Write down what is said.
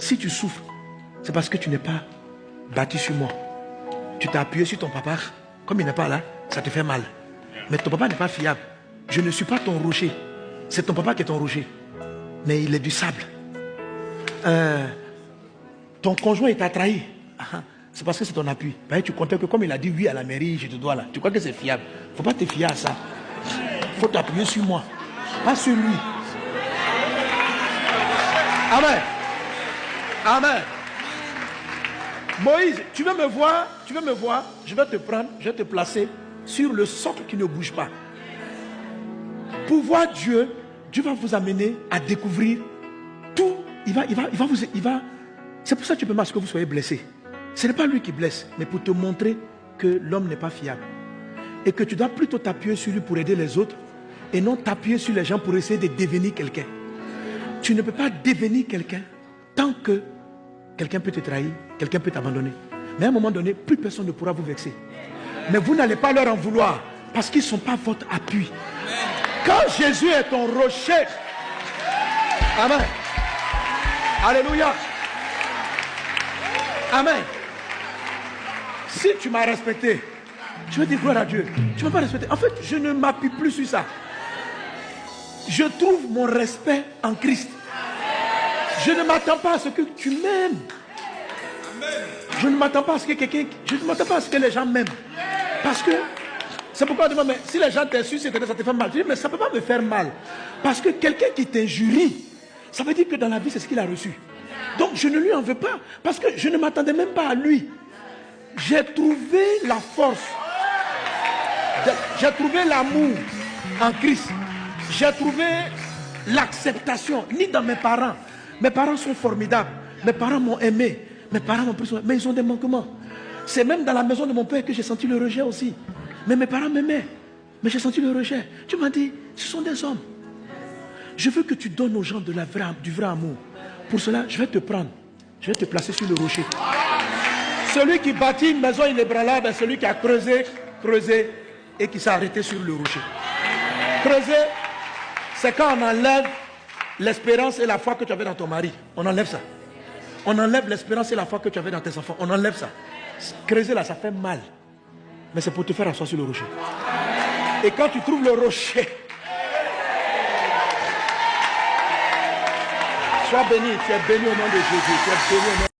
Si tu souffres, c'est parce que tu n'es pas bâti sur moi. Tu t'es appuyé sur ton papa. Comme il n'est pas là, ça te fait mal. Mais ton papa n'est pas fiable. Je ne suis pas ton rocher. C'est ton papa qui est ton rocher. Mais il est du sable. Ton conjoint, il t'a trahi. C'est parce que c'est ton appui. Tu comptais que comme il a dit oui à la mairie, je te dois là. Tu crois que c'est fiable. Il ne faut pas te fier à ça. Il faut t'appuyer sur moi. Pas sur lui. Amen. Amen. Moïse, tu veux me voir, je vais te prendre, je vais te placer sur le socle qui ne bouge pas. Pour voir Dieu, Dieu va vous amener à découvrir tout. Il va. C'est pour ça que tu peux mal que vous soyez blessé. Ce n'est pas lui qui blesse, mais pour te montrer que l'homme n'est pas fiable. Et que tu dois plutôt t'appuyer sur lui pour aider les autres et non t'appuyer sur les gens pour essayer de devenir quelqu'un. Tu ne peux pas devenir quelqu'un tant que quelqu'un peut te trahir, quelqu'un peut t'abandonner. Mais à un moment donné, plus personne ne pourra vous vexer. Mais vous n'allez pas leur en vouloir parce qu'ils ne sont pas votre appui. Quand Jésus est ton rocher, amen. Alléluia. Amen. Si tu m'as respecté, je veux dire gloire à Dieu. Tu ne m'as pas respecté. En fait, je ne m'appuie plus sur ça. Je trouve mon respect en Christ. Je ne m'attends pas à ce que tu m'aimes. Je ne m'attends pas à ce que quelqu'un... Je ne m'attends pas à ce que les gens m'aiment. Parce que... C'est pourquoi on dit, mais si les gens t'insultent, ça te fait mal. Je dis, mais ça ne peut pas me faire mal. Parce que quelqu'un qui t'injurie, ça veut dire que dans la vie, c'est ce qu'il a reçu. Donc je ne lui en veux pas. Parce que je ne m'attendais même pas à lui. J'ai trouvé la force. J'ai trouvé l'amour en Christ. J'ai trouvé l'acceptation. Ni dans mes parents. Mes parents sont formidables. Mes parents m'ont aimé. Mes parents m'ont pris soin. Mais ils ont des manquements. C'est même dans la maison de mon père que j'ai senti le rejet aussi. Mais mes parents m'aimaient. Mais j'ai senti le rejet. Tu m'as dit, ce sont des hommes. Je veux que tu donnes aux gens du vrai amour. Pour cela, je vais te prendre. Je vais te placer sur le rocher. Celui qui bâtit une maison inébranlable est celui qui a creusé et qui s'est arrêté sur le rocher. Creuser, c'est quand on enlève l'espérance et la foi que tu avais dans ton mari. On enlève ça. On enlève l'espérance et la foi que tu avais dans tes enfants. On enlève ça. Creuser là, ça fait mal. Mais c'est pour te faire asseoir sur le rocher. Et quand tu trouves le rocher, sois béni. Tu es béni au nom de Jésus. Tu es béni au nom